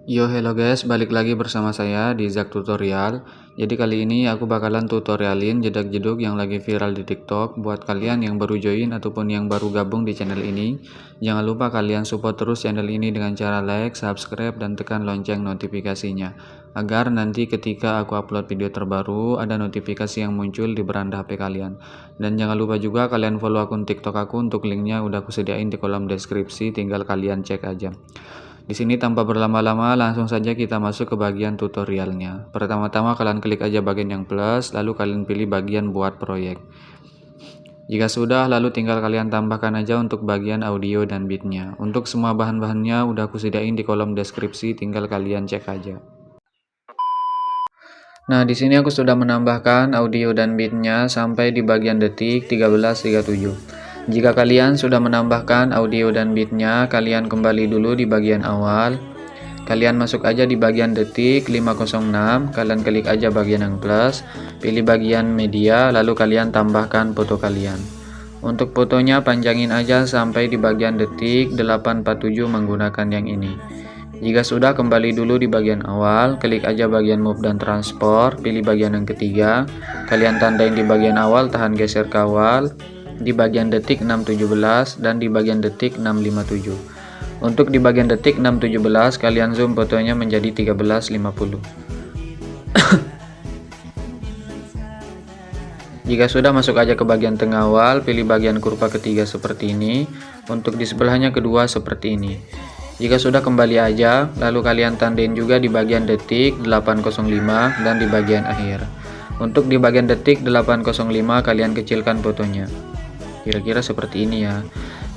Yo, hello guys, balik lagi bersama saya di Zak Tutorial. Jadi kali ini aku bakalan tutorialin jedak-jeduk yang lagi viral di TikTok. Buat kalian yang baru join ataupun yang baru gabung di channel ini, jangan lupa kalian support terus channel ini dengan cara like, subscribe, dan tekan lonceng notifikasinya, agar nanti ketika aku upload video terbaru ada notifikasi yang muncul di beranda HP kalian. Dan jangan lupa juga kalian follow akun TikTok aku, untuk linknya udah aku sediain di kolom deskripsi, tinggal kalian cek aja. Di sini tanpa berlama-lama langsung saja kita masuk ke bagian tutorialnya. Pertama-tama kalian klik aja bagian yang plus, lalu kalian pilih bagian buat proyek. Jika sudah, lalu tinggal kalian tambahkan aja untuk bagian audio dan beatnya. Untuk semua bahan-bahannya udah aku sediain di kolom deskripsi, tinggal kalian cek aja. Nah, di sini aku sudah menambahkan audio dan beatnya sampai di bagian detik 13.37. Jika kalian sudah menambahkan audio dan beatnya, kalian kembali dulu di bagian awal. Kalian masuk aja di bagian detik 506, kalian klik aja bagian yang plus, pilih bagian media, lalu kalian tambahkan foto kalian. Untuk fotonya panjangin aja sampai di bagian detik 847 menggunakan yang ini. Jika sudah, kembali dulu di bagian awal, klik aja bagian move dan transport, pilih bagian yang ketiga, kalian tandain di bagian awal, tahan geser ke awal, di bagian detik 617 dan di bagian detik 657. Untuk di bagian detik 617 kalian zoom fotonya menjadi 1350. Jika sudah, masuk aja ke bagian tengah awal, pilih bagian kurva ketiga seperti ini. Untuk di sebelahnya kedua seperti ini. Jika sudah, kembali aja, lalu kalian tandain juga di bagian detik 805 dan di bagian akhir. Untuk di bagian detik 805 kalian kecilkan fotonya. Kira-kira seperti ini ya.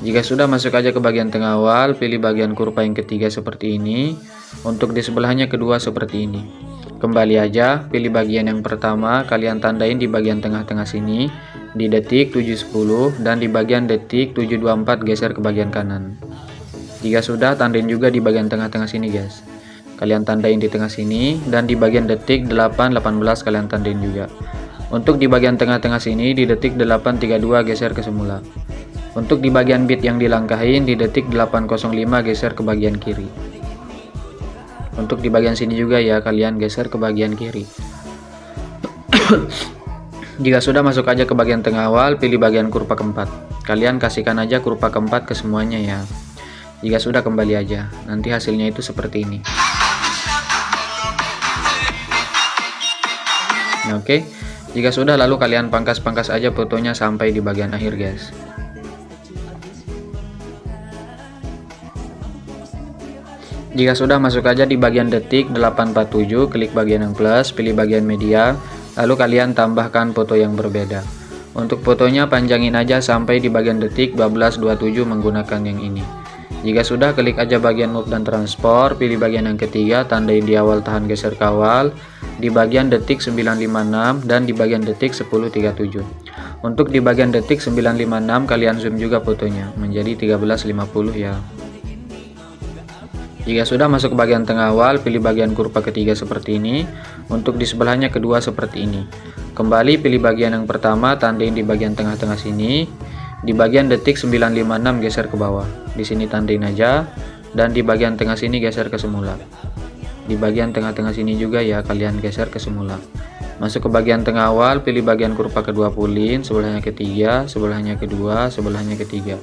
Jika sudah, masuk aja ke bagian tengah awal, pilih bagian kurva yang ketiga seperti ini. Untuk di sebelahnya kedua seperti ini. Kembali aja, pilih bagian yang pertama, kalian tandain di bagian tengah-tengah sini, di detik 710 dan di bagian detik 724 geser ke bagian kanan. Jika sudah, tandain juga di bagian tengah-tengah sini guys. Kalian tandain di tengah sini dan di bagian detik 818 kalian tandain juga. Untuk di bagian tengah-tengah sini di detik 832 geser ke semula. Untuk di bagian beat yang dilangkahin di detik 805 geser ke bagian kiri. Untuk di bagian sini juga ya, kalian geser ke bagian kiri. Jika sudah, masuk aja ke bagian tengah awal, pilih bagian kurva keempat. Kalian kasihkan aja kurva keempat ke semuanya ya. Jika sudah, kembali aja. Nanti hasilnya itu seperti ini. Nah, oke. Jika sudah, lalu kalian pangkas-pangkas aja fotonya sampai di bagian akhir guys. Jika sudah, masuk aja di bagian detik 847, klik bagian yang plus, pilih bagian media, lalu kalian tambahkan foto yang berbeda. Untuk fotonya panjangin aja sampai di bagian detik 1227 menggunakan yang ini. Jika sudah, klik aja bagian move dan transport, pilih bagian yang ketiga, tandai di awal, tahan geser ke awal, di bagian detik 956 dan di bagian detik 1037. Untuk di bagian detik 956 kalian zoom juga fotonya menjadi 1350 ya. Jika sudah, masuk ke bagian tengah awal, pilih bagian kurva ketiga seperti ini. Untuk di sebelahnya kedua seperti ini. Kembali pilih bagian yang pertama, tandain di bagian tengah-tengah sini. Di bagian detik 956 geser ke bawah. Di sini tandain aja dan di bagian tengah sini geser ke semula. Di bagian tengah-tengah sini juga ya, kalian geser ke semula. Masuk ke bagian tengah awal, pilih bagian kurva kedua pulin, sebelahnya ketiga, sebelahnya kedua, sebelahnya ketiga.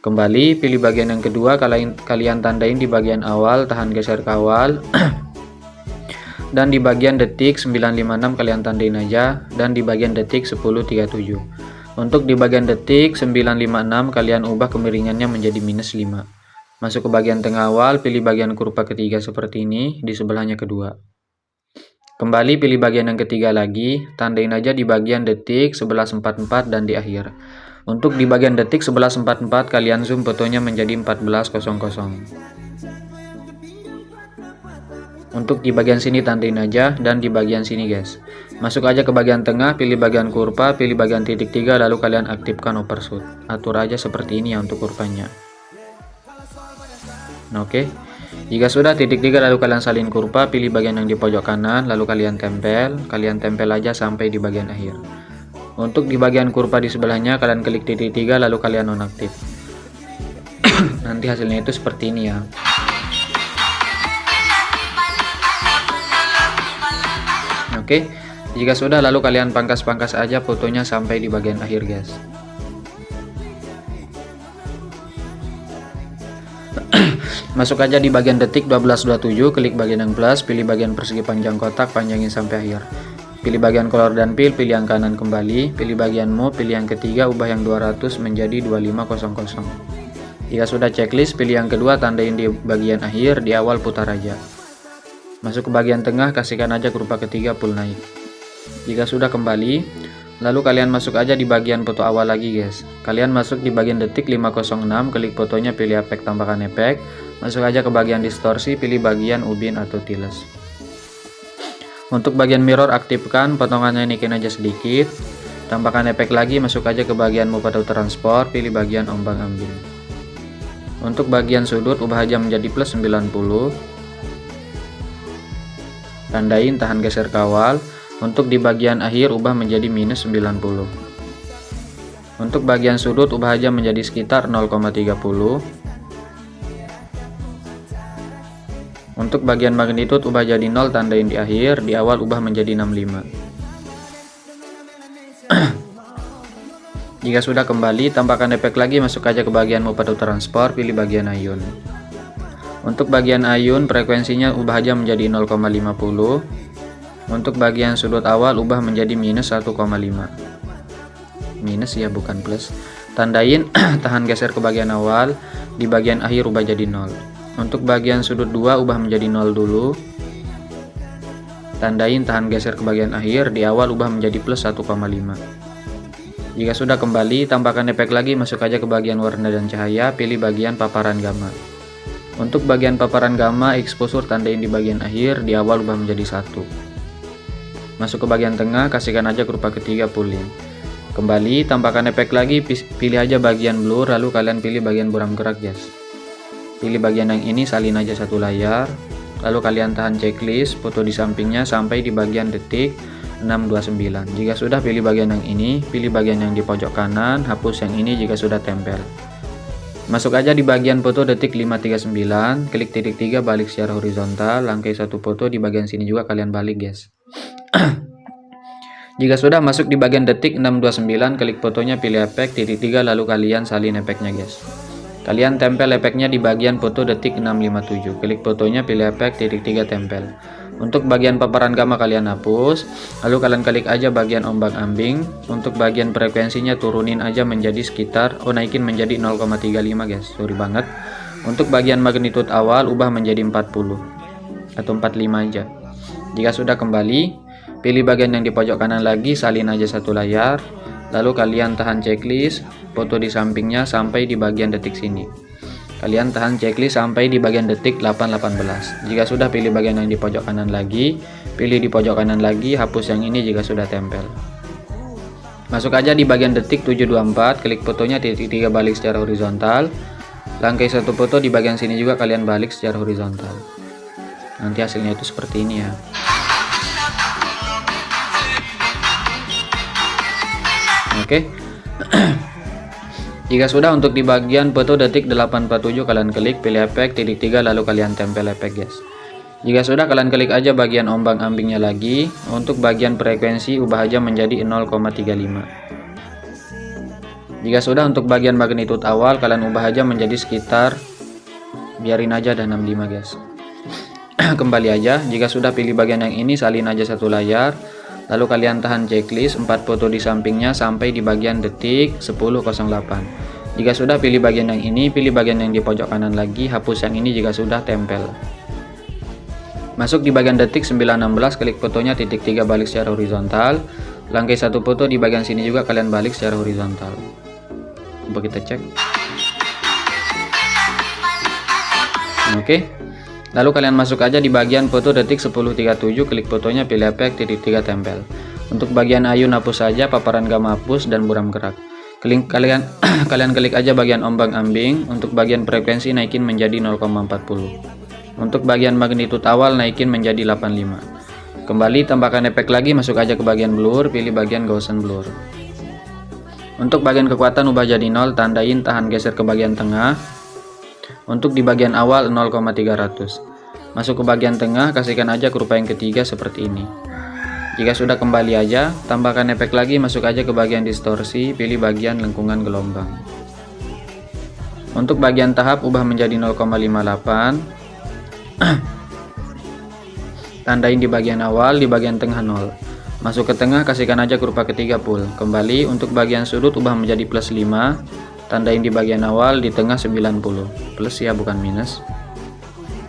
Kembali pilih bagian yang kedua, kalian tandain di bagian awal, tahan geser ke awal. Dan di bagian detik 956 kalian tandain aja dan di bagian detik 1037. Untuk di bagian detik 956 kalian ubah kemiringannya menjadi -5. Masuk ke bagian tengah awal, pilih bagian kurva ketiga seperti ini, di sebelahnya kedua. Kembali pilih bagian yang ketiga lagi, tandain aja di bagian detik 1144 dan di akhir. Untuk di bagian detik 1144 kalian zoom fotonya menjadi 1400. Untuk di bagian sini tandain aja dan di bagian sini guys. Masuk aja ke bagian tengah, pilih bagian kurva, pilih bagian titik 3, lalu kalian aktifkan overshoot. Atur aja seperti ini ya untuk kurvanya. Nah, oke. Jika sudah titik 3 lalu kalian salin kurva, pilih bagian yang di pojok kanan, lalu kalian tempel aja sampai di bagian akhir. Untuk di bagian kurva di sebelahnya kalian klik titik 3 lalu kalian nonaktif. Nanti hasilnya itu seperti ini ya. Oke, jika sudah lalu kalian pangkas-pangkas aja fotonya sampai di bagian akhir guys. Masuk aja di bagian detik 12.27, klik bagian yang plus, pilih bagian persegi panjang kotak, panjangin sampai akhir. Pilih bagian color dan pilih yang kanan kembali, pilih bagian move, pilih yang ketiga, ubah yang 200 menjadi 2500. Jika sudah checklist, pilih yang kedua, tandain di bagian akhir, di awal putar aja. Masuk ke bagian tengah, kasihkan aja kurva ketiga full naik. Jika sudah kembali, lalu kalian masuk aja di bagian foto awal lagi guys. Kalian masuk di bagian detik 506, klik fotonya, pilih efek, tambahkan efek. Masuk aja ke bagian distorsi, pilih bagian ubin atau tiles. Untuk bagian mirror aktifkan, potongannya naikin aja sedikit. Tambahkan efek lagi, masuk aja ke bagian move atau transport, pilih bagian ombang ambing. Untuk bagian sudut, ubah aja menjadi plus 90. Tandain, tahan, geser, kawal. Untuk di bagian akhir, ubah menjadi minus 90. Untuk bagian sudut, ubah aja menjadi sekitar 0,30. Untuk bagian magnitude, ubah jadi 0, tandain di akhir, di awal ubah menjadi 65. Jika sudah kembali, tambahkan efek lagi, masuk aja ke bagian move atau transport, pilih bagian ayun. Untuk bagian ayun, frekuensinya ubah aja menjadi 0,50. Untuk bagian sudut awal, ubah menjadi minus 1,5. Minus ya, bukan plus. Tandain, tahan, geser ke bagian awal, di bagian akhir ubah jadi 0. Untuk bagian sudut 2, ubah menjadi 0 dulu. Tandain, tahan, geser ke bagian akhir, di awal ubah menjadi plus 1,5. Jika sudah kembali, tambahkan efek lagi, masuk aja ke bagian warna dan cahaya, pilih bagian paparan gamma. Untuk bagian paparan gamma, exposure tandain di bagian akhir, di awal ubah menjadi 1. Masuk ke bagian tengah, kasihkan aja kurva ketiga pulling. Kembali, tambahkan efek lagi, pilih aja bagian blur, lalu kalian pilih bagian buram gerak guys. Pilih bagian yang ini, salin aja satu layar, lalu kalian tahan checklist, foto di sampingnya sampai di bagian detik 629. Jika sudah, pilih bagian yang ini, pilih bagian yang di pojok kanan, hapus yang ini jika sudah tempel. Masuk aja di bagian foto detik 539, klik titik 3, balik secara horizontal, langkai satu foto di bagian sini juga kalian balik guys. Jika sudah masuk di bagian detik 629, klik fotonya, pilih efek, titik 3, lalu kalian salin efeknya guys. Kalian tempel efeknya di bagian foto detik 657, klik fotonya, pilih efek, titik 3, tempel. Untuk bagian paparan gamma kalian hapus, lalu kalian klik aja bagian ombang ambing. Untuk bagian frekuensinya turunin aja menjadi sekitar, naikin menjadi 0,35 guys, sorry banget. Untuk bagian magnitude awal, ubah menjadi 40 atau 45 aja. Jika sudah kembali, pilih bagian yang di pojok kanan lagi, salin aja satu layar, lalu kalian tahan checklist, foto di sampingnya sampai di bagian detik sini. Kalian tahan checklist sampai di bagian detik 818. Jika sudah, pilih bagian yang di pojok kanan lagi, pilih di pojok kanan lagi, hapus yang ini jika sudah tempel. Masuk aja di bagian detik 724, klik fotonya, titik 3, balik secara horizontal. Langkai satu foto di bagian sini juga kalian balik secara horizontal. Nanti hasilnya itu seperti ini ya. Oke. Jika sudah, untuk di bagian foto detik 847 kalian klik, pilih efek, titik 3, lalu kalian tempel efek guys. Jika sudah, kalian klik aja bagian ombang ambingnya lagi. Untuk bagian frekuensi, ubah aja menjadi 0,35. Jika sudah, untuk bagian magnitude awal kalian ubah aja menjadi sekitar, biarin aja ada 65 guys. Kembali aja. Jika sudah, pilih bagian yang ini, salin aja satu layar, lalu kalian tahan checklist 4 foto di sampingnya sampai di bagian detik 10.08. Jika sudah, pilih bagian yang ini, pilih bagian yang di pojok kanan lagi, hapus yang ini jika sudah tempel. Masuk di bagian detik 9.16, klik fotonya, titik 3, balik secara horizontal. Langkai satu foto di bagian sini juga kalian balik secara horizontal. Coba kita cek. Oke. Lalu kalian masuk aja di bagian foto detik 10.37, klik fotonya, pilih efek, titik 3, tempel. Untuk bagian ayun hapus saja, paparan gamma hapus, dan buram gerak. Kalian klik aja bagian ombang ambing. Untuk bagian frekuensi naikin menjadi 0,40. Untuk bagian magnitude awal naikin menjadi 85. Kembali, tambahkan efek lagi, masuk aja ke bagian blur, pilih bagian Gaussian blur. Untuk bagian kekuatan ubah jadi 0, tandain, tahan, geser ke bagian tengah. Untuk di bagian awal 0,300. Masuk ke bagian tengah, kasihkan aja kurva yang ketiga seperti ini. Jika sudah, kembali aja, tambahkan efek lagi, masuk aja ke bagian distorsi, pilih bagian lengkungan gelombang. Untuk bagian tahap ubah menjadi 0,58. Tandain di bagian awal, di bagian tengah 0. Masuk ke tengah, kasihkan aja kurva ketiga full. Kembali, untuk bagian sudut ubah menjadi plus 5. Tandain di bagian awal, di tengah 90. Plus ya, bukan minus.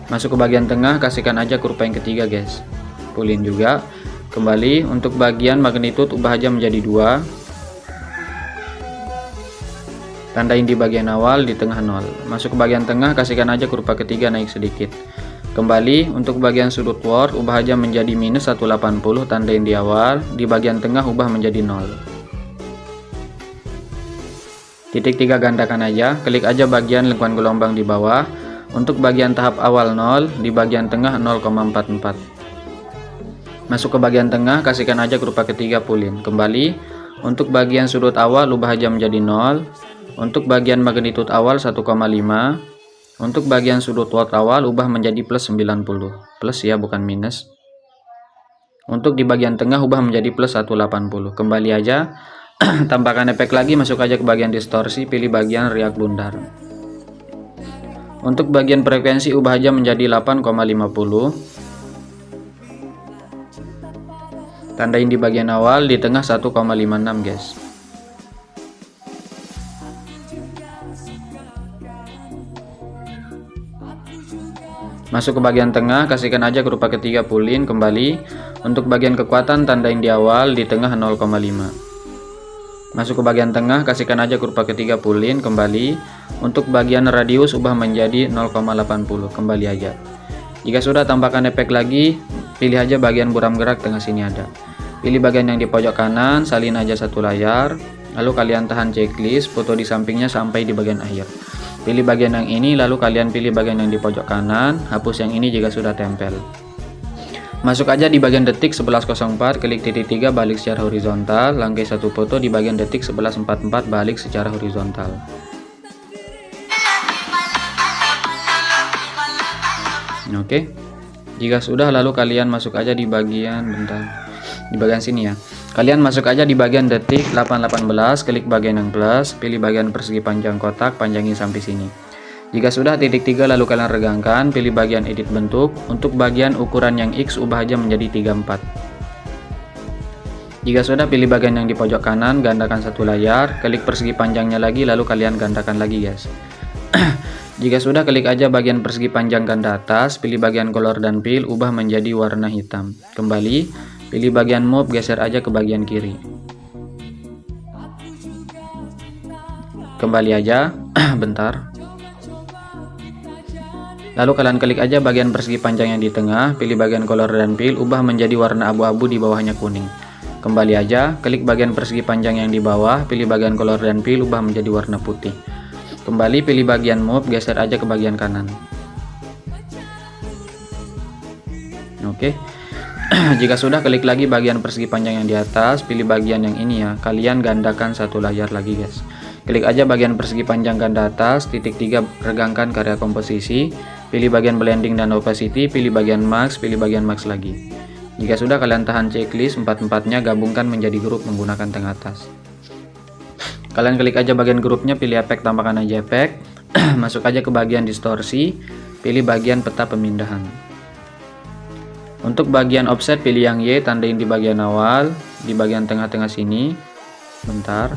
Masuk ke bagian tengah, kasihkan aja kurva yang ketiga guys. Fullin juga. Kembali, untuk bagian magnitude ubah aja menjadi 2. Tandain di bagian awal, di tengah 0. Masuk ke bagian tengah, kasihkan aja kurva ketiga naik sedikit. Kembali, untuk bagian sudut word ubah aja menjadi minus 180, tandain di awal, di bagian tengah ubah menjadi 0. Titik 3 gandakan aja, klik aja bagian lengkungan gelombang di bawah. Untuk bagian tahap awal 0, di bagian tengah 0,44. Masuk ke bagian tengah, kasihkan aja kurva ketiga fullin. Kembali, untuk bagian sudut awal ubah aja menjadi 0. Untuk bagian magnitude awal 1,5. Untuk bagian sudut word awal ubah menjadi plus 90. Plus ya, bukan minus. Untuk di bagian tengah ubah menjadi plus 180. Kembali aja, tambahkan efek lagi, masuk aja ke bagian distorsi, pilih bagian riak bundar. Untuk bagian frekuensi ubah aja menjadi 8,50. Tandain di bagian awal, di tengah 1,56 guys. Masuk ke bagian tengah, kasihkan aja kurva ketiga fullin. Kembali, untuk bagian kekuatan tandain di awal, di tengah 0,5. Masuk ke bagian tengah, kasihkan aja kurva ketiga fullin. Kembali, untuk bagian radius ubah menjadi 0,80. Kembali aja. Jika sudah, tambahkan efek lagi, pilih aja bagian buram gerak tengah sini ada. Pilih bagian yang di pojok kanan, salin aja satu layar, lalu kalian tahan checklist, foto di sampingnya sampai di bagian akhir. Pilih bagian yang ini, lalu kalian pilih bagian yang di pojok kanan, hapus yang ini jika sudah tempel. Masuk aja di bagian detik 11.04, klik titik 3 balik secara horizontal, langkai satu foto di bagian detik 11.44 balik secara horizontal. Oke. Jika sudah, lalu kalian masuk aja di bagian di bagian sini ya. Kalian masuk aja di bagian detik 8.18, klik bagian yang plus, pilih bagian persegi panjang kotak, panjangin sampai sini. Jika sudah, titik 3 lalu kalian regangkan, pilih bagian edit bentuk. Untuk bagian ukuran yang X ubah aja menjadi 34. Jika sudah, pilih bagian yang di pojok kanan, gandakan satu layar, klik persegi panjangnya lagi, lalu kalian gandakan lagi guys. Jika sudah, klik aja bagian persegi panjang ganda atas, pilih bagian color dan fill, ubah menjadi warna hitam. Kembali, pilih bagian move, geser aja ke bagian kiri. Kembali aja, bentar. Lalu kalian klik aja bagian persegi panjang yang di tengah, pilih bagian color dan fill, ubah menjadi warna abu-abu, di bawahnya kuning. Kembali aja, klik bagian persegi panjang yang di bawah, pilih bagian color dan fill, ubah menjadi warna putih. Kembali, pilih bagian move, geser aja ke bagian kanan. Oke. Jika sudah, klik lagi bagian persegi panjang yang di atas, pilih bagian yang ini ya, kalian gandakan satu layar lagi guys. Klik aja bagian persegi panjang ganda atas, titik 3 regangkan karya komposisi, pilih bagian blending dan opacity, pilih bagian max, pilih bagian max lagi. Jika sudah, kalian tahan checklist, empat-empatnya gabungkan menjadi grup menggunakan tengah atas. Kalian klik aja bagian grupnya, pilih efek, tambahkan aja efek. Masuk aja ke bagian distorsi, pilih bagian peta pemindahan. Untuk bagian offset, pilih yang Y, tandain di bagian awal, di bagian tengah-tengah sini, bentar,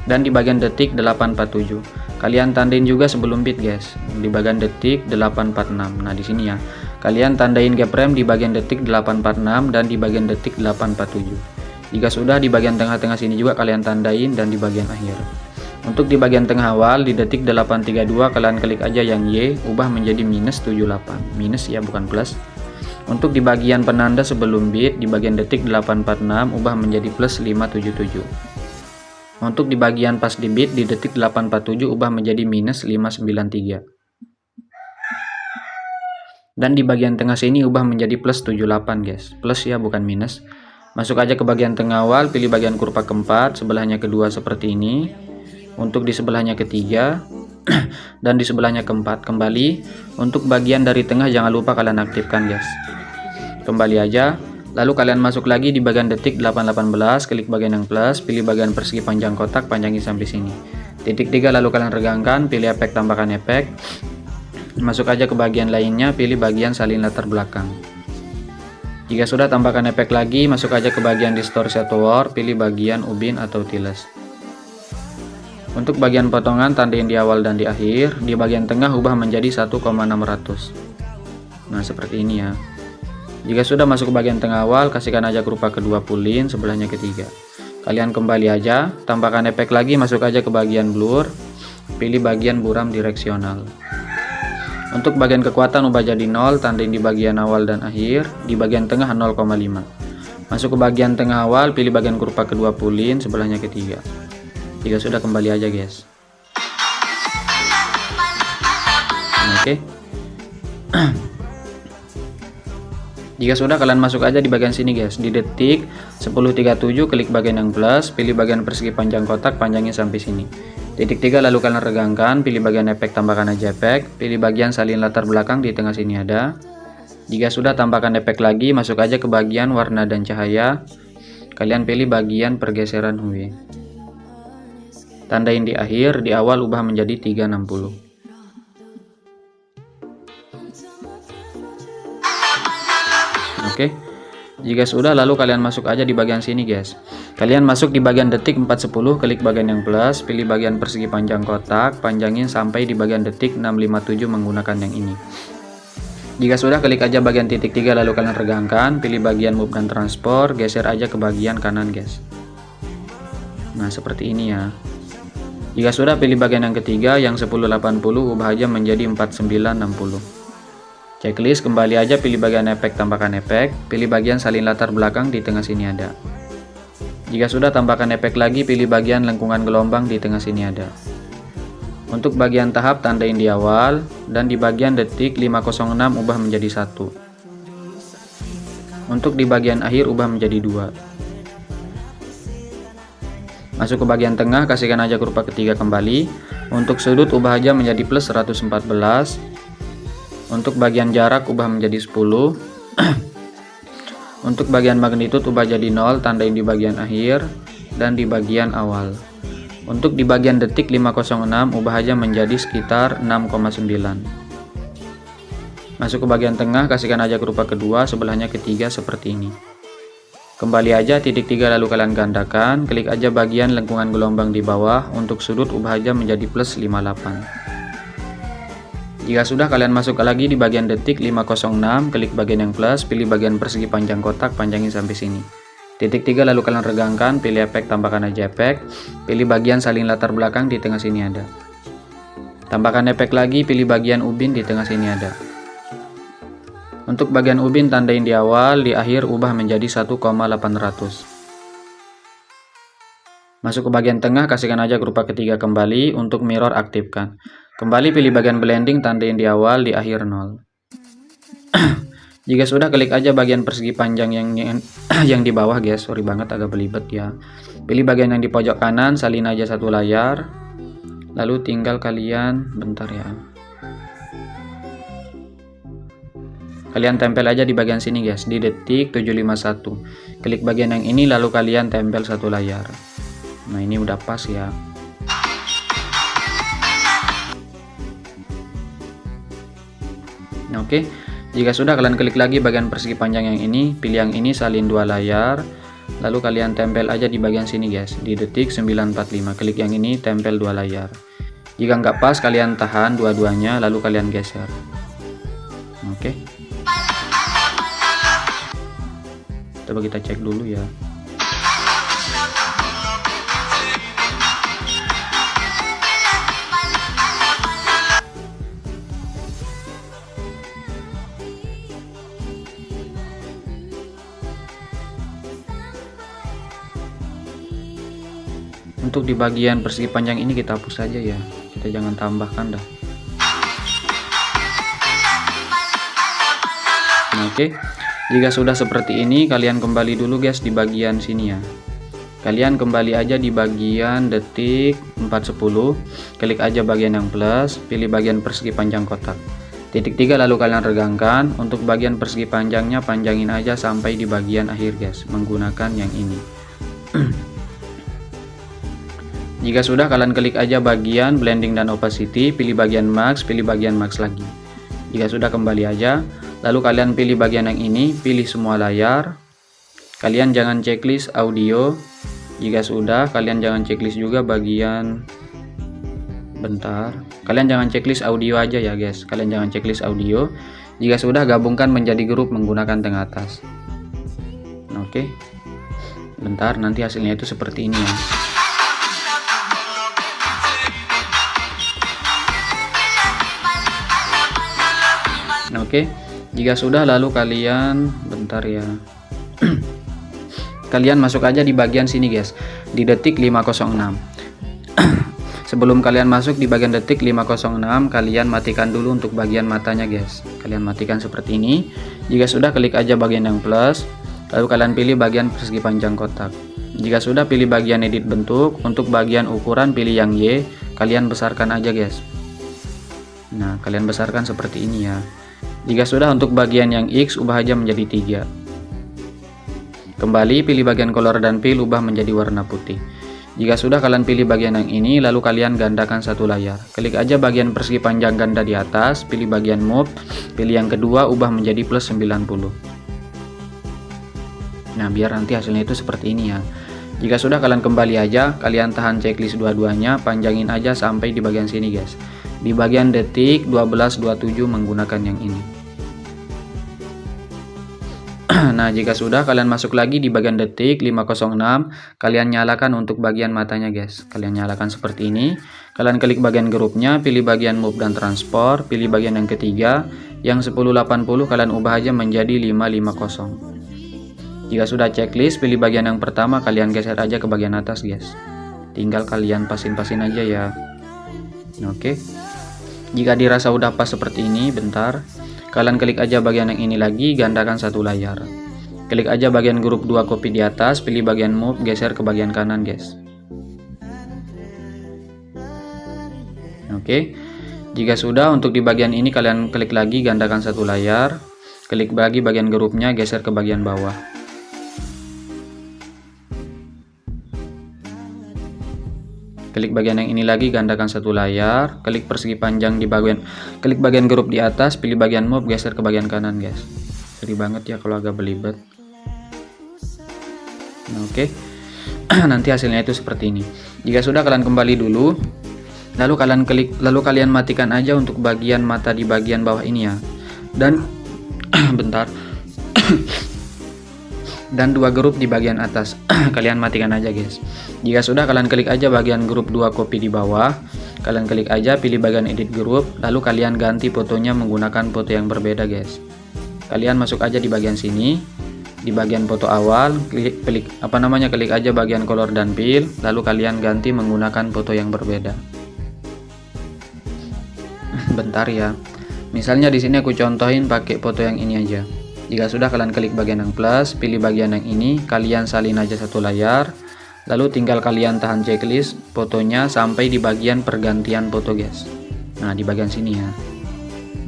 dan di bagian detik 847. Kalian tandain juga sebelum bit guys, di bagian detik 846. Nah di sini ya, kalian tandain gap rem di bagian detik 846 dan di bagian detik 847. Jika sudah, di bagian tengah-tengah sini juga kalian tandain dan di bagian akhir. Untuk di bagian tengah awal, di detik 832 kalian klik aja yang Y, ubah menjadi minus 78. Minus ya, bukan plus. Untuk di bagian penanda sebelum bit, di bagian detik 846 ubah menjadi plus 577. Untuk di bagian pas di bit, di detik 847 ubah menjadi minus 593. Dan di bagian tengah sini ubah menjadi plus 78 guys. Plus ya, bukan minus. Masuk aja ke bagian tengah awal, pilih bagian kurva keempat, sebelahnya kedua seperti ini. Untuk di sebelahnya ketiga dan di sebelahnya keempat. Kembali, untuk bagian dari tengah jangan lupa kalian aktifkan guys. Kembali aja, Lalu kalian masuk lagi di bagian detik 818, klik bagian yang plus, pilih bagian persegi panjang kotak, panjangin sampai sini. Titik 3 lalu kalian regangkan, pilih efek, tambahkan efek. Masuk aja ke bagian lainnya, pilih bagian salin latar belakang. Jika sudah, tambahkan efek lagi, masuk aja ke bagian distorsi atau warp, pilih bagian ubin atau tiles. Untuk bagian potongan, tandain di awal dan di akhir. Di bagian tengah ubah menjadi 1,600. Nah, seperti ini ya. Jika sudah masuk ke bagian tengah awal, kasihkan aja rupa kedua pulin, sebelahnya ketiga. Kalian kembali aja, tambahkan efek lagi, masuk aja ke bagian blur, pilih bagian buram direksional. Untuk bagian kekuatan ubah jadi 0, tandain di bagian awal dan akhir, di bagian tengah 0,5. Masuk ke bagian tengah awal, pilih bagian kurva kedua pulin, sebelahnya ketiga. Jika sudah, kembali aja guys. Oke. Jika sudah, kalian masuk aja di bagian sini guys, di detik 10.37, klik bagian yang plus, pilih bagian persegi panjang kotak, panjangin sampai sini. Titik 3 lalu kalian regangkan, pilih bagian efek, tambahkan aja efek, pilih bagian salin latar belakang, di tengah sini ada. Jika sudah, tambahkan efek lagi, masuk aja ke bagian warna dan cahaya, kalian pilih bagian pergeseran hue. Tandain di akhir, di awal ubah menjadi 360. Oke. Jika sudah, lalu kalian masuk aja di bagian sini guys. Kalian masuk di bagian detik 410, klik bagian yang plus, pilih bagian persegi panjang kotak, panjangin sampai di bagian detik 657 menggunakan yang ini. Jika sudah, klik aja bagian titik 3 lalu kalian regangkan, pilih bagian move dan transport, geser aja ke bagian kanan guys. Nah, seperti ini ya. Jika sudah, pilih bagian yang ketiga yang 1080, ubah aja menjadi 4960. Checklist, kembali aja, pilih bagian efek, tambahkan efek, pilih bagian salin latar belakang, di tengah sini ada. Jika sudah, tambahkan efek lagi, pilih bagian lengkungan gelombang, di tengah sini ada. Untuk bagian tahap, tandain di awal, dan di bagian detik 506 ubah menjadi 1. Untuk di bagian akhir ubah menjadi 2. Masuk ke bagian tengah, kasihkan aja kurva ketiga kembali. Untuk sudut ubah aja menjadi plus 114. Untuk bagian jarak ubah menjadi 10. Untuk bagian magnitud ubah jadi 0, tandain di bagian akhir dan di bagian awal. Untuk di bagian detik 506 ubah aja menjadi sekitar 6,9. Masuk ke bagian tengah, kasihkan aja kurva kedua, sebelahnya ketiga seperti ini. Kembali aja, titik 3 lalu kalian gandakan, klik aja bagian lengkungan gelombang di bawah. Untuk sudut ubah aja menjadi plus 58. Jika sudah, kalian masuk lagi di bagian detik 506, klik bagian yang plus, pilih bagian persegi panjang kotak, panjangin sampai sini. Titik 3 lalu kalian regangkan, pilih efek, tambahkan aja efek, pilih bagian salin latar belakang, di tengah sini ada. Tambahkan efek lagi, pilih bagian ubin, di tengah sini ada. Untuk bagian ubin, tandain di awal, di akhir ubah menjadi 1,800. Masuk ke bagian tengah, kasihkan aja kurva ketiga kembali. Untuk mirror, aktifkan. Kembali pilih bagian blending, tandain di awal, di akhir 0. Jika sudah, klik aja bagian persegi panjang yang di bawah guys. Sorry banget agak belibet ya. Pilih bagian yang di pojok kanan, salin aja satu layar. Lalu tinggal kalian, bentar ya. Kalian tempel aja di bagian sini guys, di detik 751. Klik bagian yang ini lalu kalian tempel satu layar. Nah, ini udah pas ya. Oke, jika sudah, kalian klik lagi bagian persegi panjang yang ini, pilih yang ini, salin dua layar, lalu kalian tempel aja di bagian sini guys, di detik 945. Klik yang ini, tempel dua layar. Jika nggak pas, kalian tahan dua-duanya, lalu kalian geser. Oke, coba kita cek dulu ya. Untuk di bagian persegi panjang ini kita hapus saja ya, kita jangan tambahkan dah. Nah, oke, jika sudah seperti ini, kalian kembali dulu guys di bagian sini ya. Kalian kembali aja di bagian detik 410, klik aja bagian yang plus, pilih bagian persegi panjang kotak. Titik 3 lalu kalian regangkan. Untuk bagian persegi panjangnya panjangin aja sampai di bagian akhir guys, menggunakan yang ini. Jika sudah, kalian klik aja bagian blending dan opacity, pilih bagian max, pilih bagian max lagi. Jika sudah, kembali aja, lalu kalian pilih bagian yang ini, pilih semua layar. Kalian jangan checklist audio. Jika sudah, kalian jangan checklist juga bagian, bentar, kalian jangan checklist audio aja ya guys, kalian jangan checklist audio. Jika sudah, gabungkan menjadi grup menggunakan tengah atas. Oke, bentar, nanti hasilnya itu seperti ini ya. Oke, jika sudah, lalu kalian, bentar ya, kalian masuk aja di bagian sini guys, di detik 506. Sebelum kalian masuk di bagian detik 506, kalian matikan dulu untuk bagian matanya guys. Kalian matikan seperti ini. Jika sudah, klik aja bagian yang plus, lalu kalian pilih bagian persegi panjang kotak. Jika sudah, pilih bagian edit bentuk. Untuk bagian ukuran pilih yang Y, kalian besarkan aja guys. Nah, kalian besarkan seperti ini ya. Jika sudah, untuk bagian yang X ubah aja menjadi 3. Kembali pilih bagian color dan fill, ubah menjadi warna putih. Jika sudah, kalian pilih bagian yang ini, lalu kalian gandakan satu layar. Klik aja bagian persegi panjang ganda di atas, pilih bagian move, pilih yang kedua, ubah menjadi plus 90. Nah, biar nanti hasilnya itu seperti ini ya. Jika sudah, kalian kembali aja, kalian tahan checklist dua-duanya, panjangin aja sampai di bagian sini guys. Di bagian detik 12:27 menggunakan yang ini. Nah, jika sudah, kalian masuk lagi di bagian detik 506, kalian nyalakan untuk bagian matanya guys. Kalian nyalakan seperti ini. Kalian klik bagian grupnya, pilih bagian move dan transport, pilih bagian yang ketiga, yang 1080 kalian ubah aja menjadi 550. Jika sudah checklist, pilih bagian yang pertama, kalian geser aja ke bagian atas guys. Tinggal kalian pasin-pasin aja ya. Oke. Jika dirasa udah pas seperti ini, bentar, kalian klik aja bagian yang ini lagi, gandakan satu layar. Klik aja bagian grup 2 copy di atas, pilih bagian move, geser ke bagian kanan guys. Oke. Jika sudah, untuk di bagian ini kalian klik lagi, gandakan satu layar. Klik lagi bagian grupnya, geser ke bagian bawah. Klik bagian yang ini lagi, gandakan satu layar. Klik persegi panjang di bagian, klik bagian grup di atas, pilih bagian move, geser ke bagian kanan guys. Seri banget ya kalau agak belibet. Oke. Nanti hasilnya itu seperti ini. Jika sudah, kalian kembali dulu, lalu kalian klik, lalu kalian matikan aja untuk bagian mata di bagian bawah ini ya. Dan bentar. Dan 2 grup di bagian atas. Kalian matikan aja guys. Jika sudah, kalian klik aja bagian grup 2 copy di bawah. Kalian klik aja, pilih bagian edit group, lalu kalian ganti fotonya menggunakan foto yang berbeda guys. Kalian masuk aja di bagian sini, di bagian foto awal, klik aja bagian color dan fill, lalu kalian ganti menggunakan foto yang berbeda. Bentar ya. Misalnya di sini aku contohin pakai foto yang ini aja. Jika sudah, kalian klik bagian yang plus, pilih bagian yang ini, kalian salin aja satu layar, lalu tinggal kalian tahan checklist fotonya sampai di bagian pergantian foto guys. Nah, di bagian sini ya.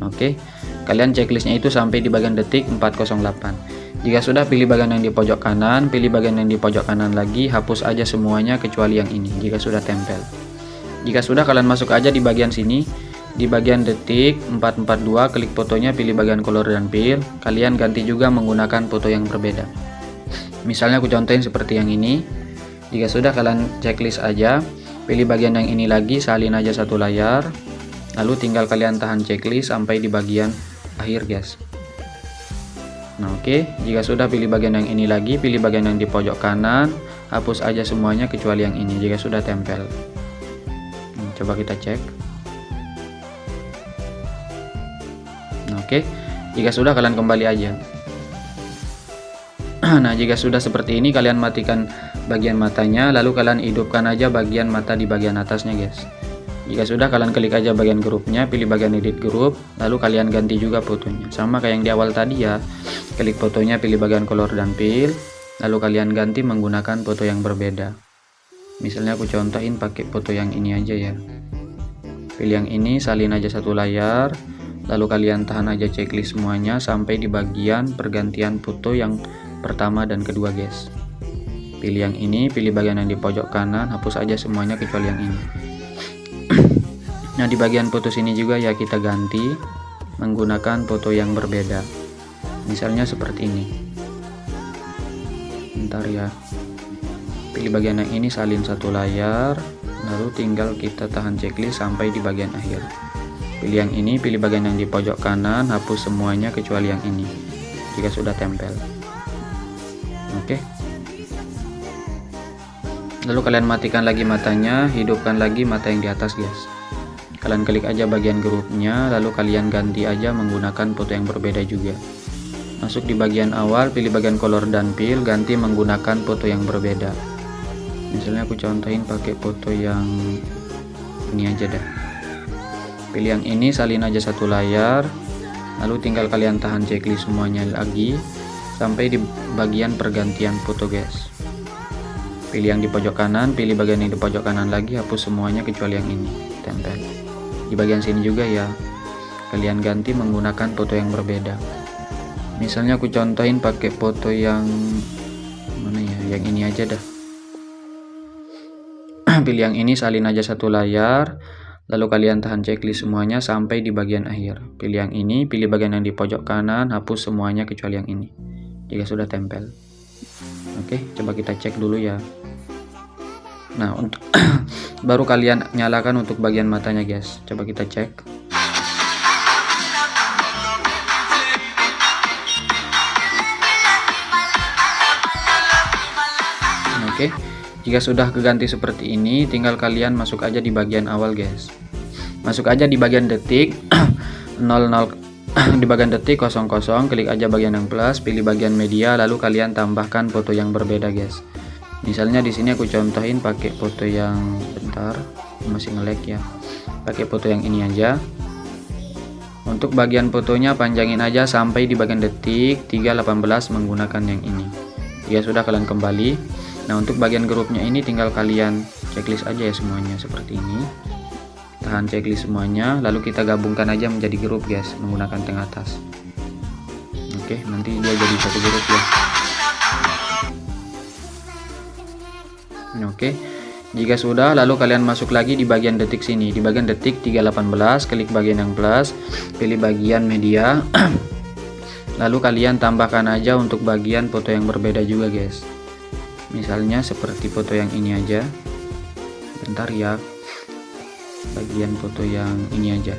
Oke, kalian checklistnya itu sampai di bagian detik 408. Jika sudah, pilih bagian yang di pojok kanan, pilih bagian yang di pojok kanan lagi, hapus aja semuanya kecuali yang ini jika sudah tempel. Jika sudah, kalian masuk aja di bagian sini. Di bagian detik 442, klik fotonya, pilih bagian color dan fill, kalian ganti juga menggunakan foto yang berbeda. Misalnya aku contohin seperti yang ini. Jika sudah, kalian checklist aja, pilih bagian yang ini lagi, salin aja satu layar, lalu tinggal kalian tahan checklist sampai di bagian akhir guys. Nah, oke. Jika sudah, pilih bagian yang ini lagi, pilih bagian yang di pojok kanan, hapus aja semuanya kecuali yang ini jika sudah tempel. Coba kita cek. Oke, jika sudah, kalian kembali aja. Nah, jika sudah seperti ini, kalian matikan bagian matanya, lalu kalian hidupkan aja bagian mata di bagian atasnya guys. Jika sudah, kalian klik aja bagian grupnya, pilih bagian edit group, lalu kalian ganti juga fotonya. Sama kayak yang di awal tadi ya. Klik fotonya, pilih bagian color dan fill, lalu kalian ganti menggunakan foto yang berbeda. Misalnya aku contohin pakai foto yang ini aja ya. Pilih yang ini, salin aja satu layar, lalu kalian tahan aja checklist semuanya sampai di bagian pergantian foto yang pertama dan kedua guys. Pilih yang ini, pilih bagian yang di pojok kanan, hapus aja semuanya kecuali yang ini. Nah, di bagian foto sini juga ya kita ganti menggunakan foto yang berbeda. Misalnya seperti ini. Bentar ya. Pilih bagian yang ini, salin satu layar, lalu tinggal kita tahan checklist sampai di bagian akhir. Pilih yang ini, pilih bagian yang di pojok kanan, hapus semuanya kecuali yang ini jika sudah tempel. Oke. Lalu kalian matikan lagi matanya, hidupkan lagi mata yang di atas guys. Kalian klik aja bagian grupnya, lalu kalian ganti aja menggunakan foto yang berbeda juga. Masuk di bagian awal, pilih bagian color dan fill, ganti menggunakan foto yang berbeda. Misalnya aku contohin pakai foto yang ini aja dah. Pilih yang ini, salin aja satu layar, lalu tinggal kalian tahan checklist semuanya lagi sampai di bagian pergantian foto guys. Pilih yang di pojok kanan, pilih bagian yang di pojok kanan lagi, hapus semuanya kecuali yang ini, tempel. Di bagian sini juga ya, kalian ganti menggunakan foto yang berbeda. Misalnya aku contohin pakai foto yang mana ya, yang ini aja dah. Pilih yang ini, salin aja satu layar, lalu kalian tahan checklist semuanya sampai di bagian akhir. Pilih yang ini, pilih bagian yang di pojok kanan, hapus semuanya kecuali yang ini jika sudah tempel. Oke, coba kita cek dulu ya. Nah, untuk baru kalian nyalakan untuk bagian matanya guys. Coba kita cek. Oke, jika sudah keganti seperti ini, tinggal kalian masuk aja di bagian awal guys. Masuk aja di bagian detik 00 di bagian detik 00, klik aja bagian yang plus, pilih bagian media, lalu kalian tambahkan foto yang berbeda guys. Misalnya di sini aku contohin pakai foto yang bentar, masih nge-lag ya. Pakai foto yang ini aja. Untuk bagian fotonya panjangin aja sampai di bagian detik 3:18 menggunakan yang ini. Ya sudah, kalian kembali. Nah, untuk bagian grupnya ini tinggal kalian checklist aja ya semuanya seperti ini. Tahan checklist semuanya, lalu kita gabungkan aja menjadi grup guys menggunakan tengah atas. Oke, nanti dia jadi satu grup ya. Oke, jika sudah, lalu kalian masuk lagi di bagian detik sini. Di bagian detik 3:18, klik bagian yang plus, pilih bagian media. Lalu kalian tambahkan aja untuk bagian foto yang berbeda juga guys. Misalnya seperti foto yang ini aja. Bentar ya. Bagian foto yang ini aja.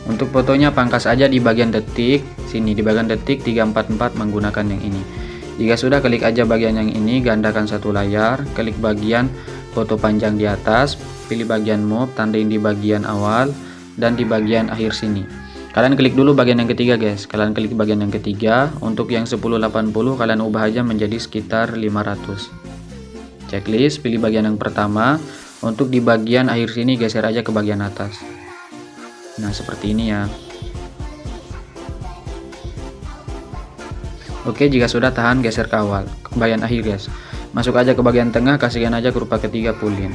Untuk fotonya pangkas aja di bagian detik sini, di bagian detik 344 menggunakan yang ini. Jika sudah, klik aja bagian yang ini, gandakan satu layar, klik bagian foto panjang di atas, pilih bagian move, tandain di bagian awal dan di bagian akhir sini. Kalian klik dulu bagian yang ketiga guys. Kalian klik bagian yang ketiga. Untuk yang 1080 kalian ubah aja menjadi sekitar 500. Checklist, pilih bagian yang pertama. Untuk di bagian akhir sini geser aja ke bagian atas. Nah, seperti ini ya. Oke, jika sudah, tahan geser ke awal, ke bagian akhir guys. Masuk aja ke bagian tengah, kasihkan aja kurva ketiga pulin.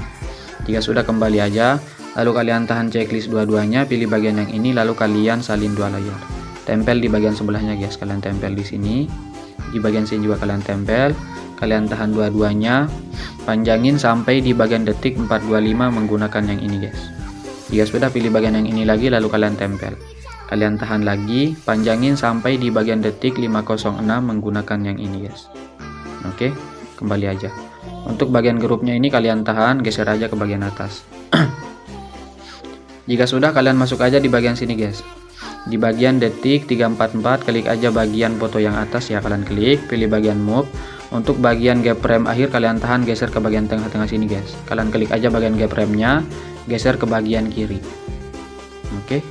Jika sudah, kembali aja, lalu kalian tahan checklist dua-duanya, pilih bagian yang ini, lalu kalian salin dua layar. Tempel di bagian sebelahnya guys, kalian tempel di sini. Di bagian sini juga kalian tempel. Kalian tahan dua-duanya, panjangin sampai di bagian detik 425 menggunakan yang ini guys. Jika sudah, pilih bagian yang ini lagi, lalu kalian tempel. Kalian tahan lagi, panjangin sampai di bagian detik 506 menggunakan yang ini guys. Oke, kembali aja. Untuk bagian grupnya ini kalian tahan, geser aja ke bagian atas. Jika sudah, kalian masuk aja di bagian sini guys. Di bagian detik 344, klik aja bagian foto yang atas ya, kalian klik, pilih bagian move. Untuk bagian gap frame akhir kalian tahan, geser ke bagian tengah-tengah sini guys. Kalian klik aja bagian gap frame-nya, geser ke bagian kiri. Oke.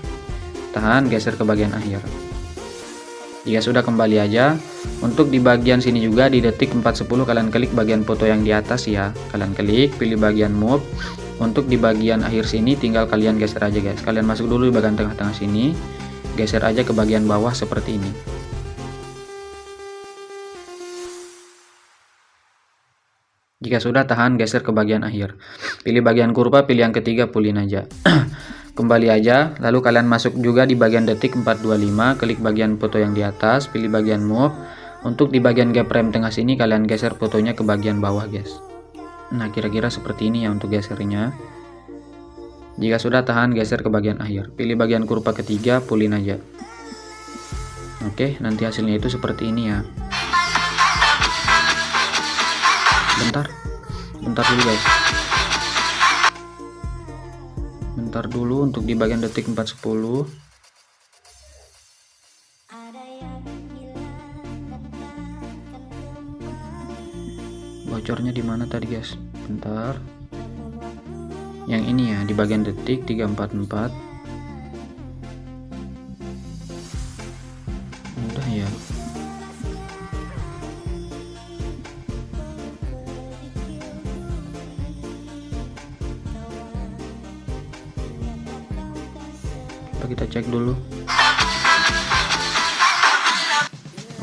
Tahan, geser ke bagian akhir. Jika sudah, kembali aja. Untuk di bagian sini juga di detik 410 kalian klik bagian foto yang di atas ya. Kalian klik, pilih bagian move. Untuk di bagian akhir sini tinggal kalian geser aja guys. Kalian masuk dulu di bagian tengah-tengah sini. Geser aja ke bagian bawah seperti ini. Jika sudah, tahan, geser ke bagian akhir. Pilih bagian kurva, pilih yang ketiga, pulin aja. Kembali aja, lalu kalian masuk juga di bagian detik 425, klik bagian foto yang di atas, pilih bagian move. Untuk di bagian keyframe tengah sini kalian geser fotonya ke bagian bawah guys. Nah kira-kira seperti ini ya untuk gesernya. Jika sudah, tahan, geser ke bagian akhir, pilih bagian kurva ketiga, pulin aja. Oke, nanti hasilnya itu seperti ini ya. Bentar dulu guys. Bentar dulu untuk di bagian detik 410. Bocornya di mana tadi guys? Bentar. Yang ini ya, di bagian detik 344. Udah ya. Kita cek dulu.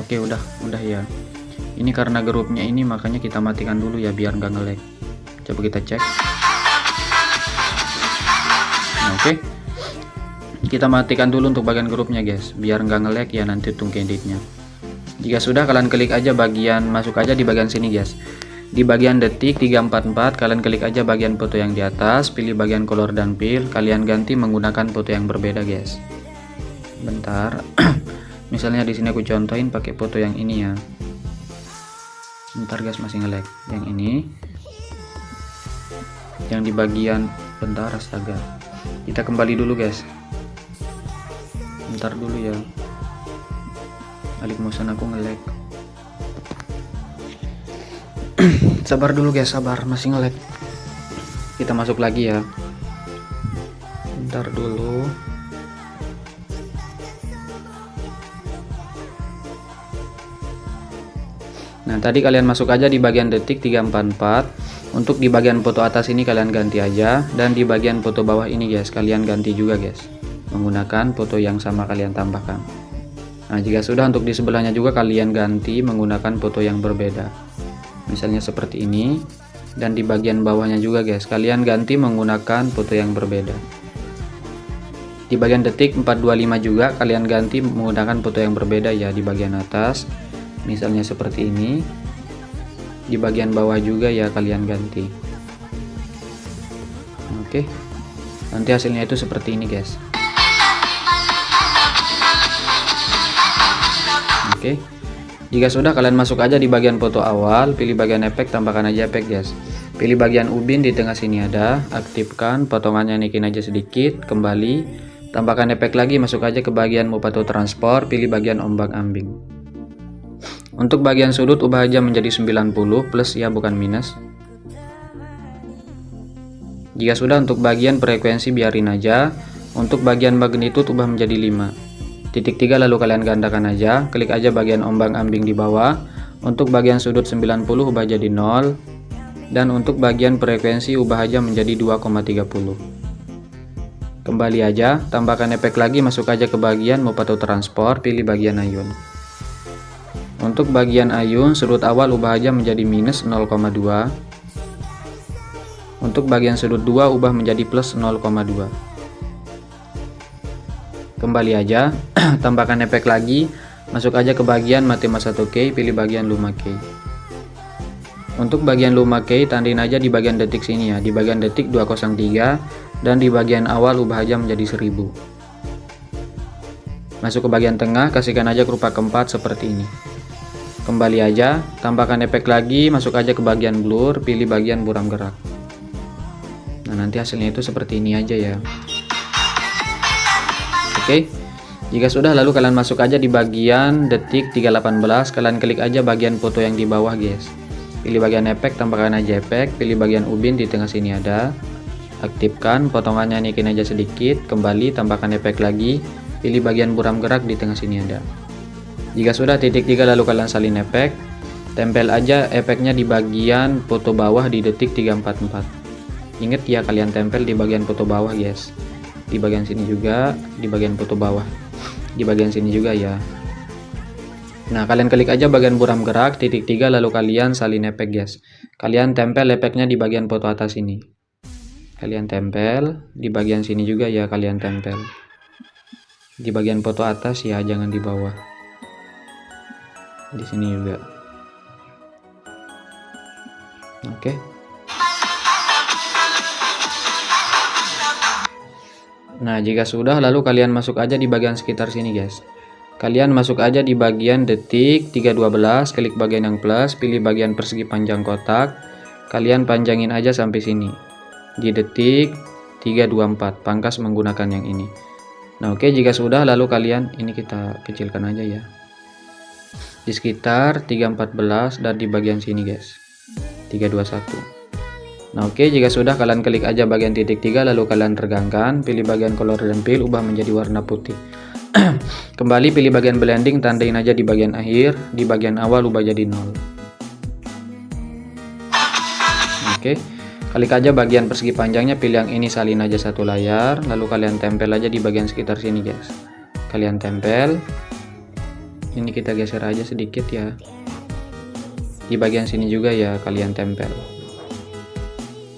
Oke, udah ya. Ini karena grupnya ini makanya kita matikan dulu ya biar nggak nge-lag. Coba kita cek. Nah, oke. Kita matikan dulu untuk bagian grupnya guys, biar nggak nge-lag ya nanti untuk editnya. Jika sudah, kalian klik aja bagian, masuk aja di bagian sini guys. Di bagian detik 344 kalian klik aja bagian foto yang di atas, pilih bagian color dan fill, kalian ganti menggunakan foto yang berbeda guys. Bentar. Misalnya di sini aku contohin pakai foto yang ini ya. Bentar guys, masih nge-lag. Yang ini. Yang di bagian, bentar, astaga. Kita kembali dulu guys. Bentar dulu ya. Alik motion aku nge-lag. Sabar dulu guys, sabar, masih nge-lag. Kita masuk lagi ya. Bentar dulu. Nah, tadi kalian masuk aja di bagian detik 344. Untuk di bagian foto atas ini kalian ganti aja, dan di bagian foto bawah ini guys, kalian ganti juga guys. Menggunakan foto yang sama kalian tambahkan. Nah, jika sudah, untuk di sebelahnya juga kalian ganti menggunakan foto yang berbeda. Misalnya seperti ini, dan di bagian bawahnya juga guys kalian ganti menggunakan foto yang berbeda. Di bagian detik 425 juga kalian ganti menggunakan foto yang berbeda ya. Di bagian atas misalnya seperti ini, di bagian bawah juga ya kalian ganti. Oke, nanti hasilnya itu seperti ini guys. Oke. Jika sudah, kalian masuk aja di bagian foto awal, pilih bagian efek, tambahkan aja efek guys. Pilih bagian ubin di tengah sini ada, aktifkan, potongannya naikin aja sedikit, kembali, tambahkan efek lagi, masuk aja ke bagian move atau transport, pilih bagian ombak ambing. Untuk bagian sudut ubah aja menjadi 90 plus ya, bukan minus. Jika sudah, untuk bagian frekuensi biarin aja. Untuk bagian magnitude ubah menjadi 5. Titik 3 lalu kalian gandakan aja, klik aja bagian ombak ambing di bawah. Untuk bagian sudut 90 ubah jadi 0, dan untuk bagian frekuensi ubah aja menjadi 2,30. Kembali aja, tambahkan efek lagi, masuk aja ke bagian move atau transport, pilih bagian ayun. Untuk bagian ayun sudut awal ubah aja menjadi minus 0,2. Untuk bagian sudut 2 ubah menjadi plus 0,2. Kembali aja, tambahkan efek lagi, masuk aja ke bagian Matima 1K, pilih bagian Luma Key. Untuk bagian Luma Key tandain aja di bagian detik sini ya, di bagian detik 203, dan di bagian awal ubah aja menjadi 1000. Masuk ke bagian tengah, kasihkan aja kurva keempat seperti ini. Kembali aja, tambahkan efek lagi, masuk aja ke bagian blur, pilih bagian buram gerak. Nah, nanti hasilnya itu seperti ini aja ya. Oke, jika sudah, lalu kalian masuk aja di bagian detik 318, kalian klik aja bagian foto yang di bawah guys. Pilih bagian efek, tambahkan aja efek, pilih bagian ubin di tengah sini ada, aktifkan, potongannya naikin aja sedikit, kembali, tambahkan efek lagi, pilih bagian buram gerak di tengah sini ada. Jika sudah, titik 3 lalu kalian salin efek, tempel aja efeknya di bagian foto bawah di detik 344. Ingat ya, kalian tempel di bagian foto bawah guys. Di bagian sini juga, di bagian foto bawah, di bagian sini juga ya. Nah, kalian klik aja bagian buram gerak, titik 3 lalu kalian salin efek guys. Kalian tempel efeknya di bagian foto atas ini. kalian tempel. Di bagian sini juga ya kalian tempel. Di bagian foto atas ya, jangan di bawah. Di sini juga. Oke. Nah, jika sudah, lalu kalian masuk aja di bagian sekitar sini, guys. Kalian masuk aja di bagian detik 312, klik bagian yang plus, pilih bagian persegi panjang kotak. Kalian panjangin aja sampai sini. Di detik 324, pangkas menggunakan yang ini. Nah, oke, jika sudah, lalu kalian, ini kita kecilkan aja ya. Di sekitar 314 dan di bagian sini, guys. 321. Nah, oke, jika sudah, kalian klik aja bagian titik 3, lalu kalian regangkan, pilih bagian color dan fill, ubah menjadi warna putih. Kembali pilih bagian blending, tandain aja di bagian akhir, di bagian awal ubah jadi 0. Oke, klik aja bagian persegi panjangnya, pilih yang ini, salin aja satu layar, lalu kalian tempel aja di bagian sekitar sini, guys. Kalian tempel. Ini kita geser aja sedikit ya. Di bagian sini juga ya, kalian tempel.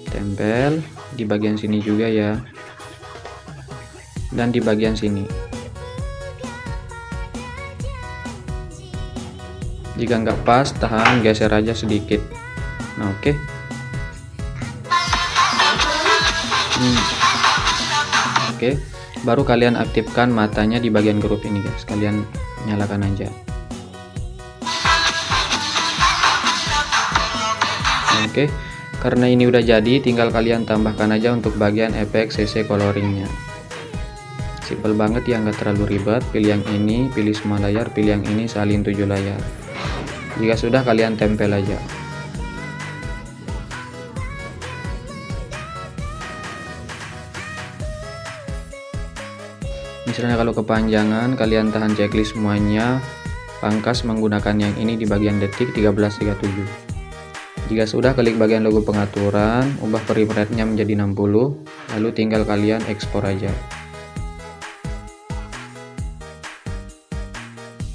Tempel di bagian sini juga ya, dan di bagian sini. Jika nggak pas, tahan, geser aja sedikit. Nah, oke. Oke, baru kalian aktifkan matanya di bagian grup ini, guys. Kalian nyalakan aja. Oke, karena ini udah jadi, tinggal kalian tambahkan aja untuk bagian efek CC coloringnya. Simple banget ya, nggak terlalu ribet. Pilih yang ini, pilih semua layar, pilih yang ini, salin 7 layar. Jika sudah, kalian tempel aja. Misalnya kalau kepanjangan, kalian tahan checklist semuanya, pangkas menggunakan yang ini di bagian detik 1337. Jika sudah, klik bagian logo pengaturan, ubah frame rate-nya menjadi 60, lalu tinggal kalian ekspor aja.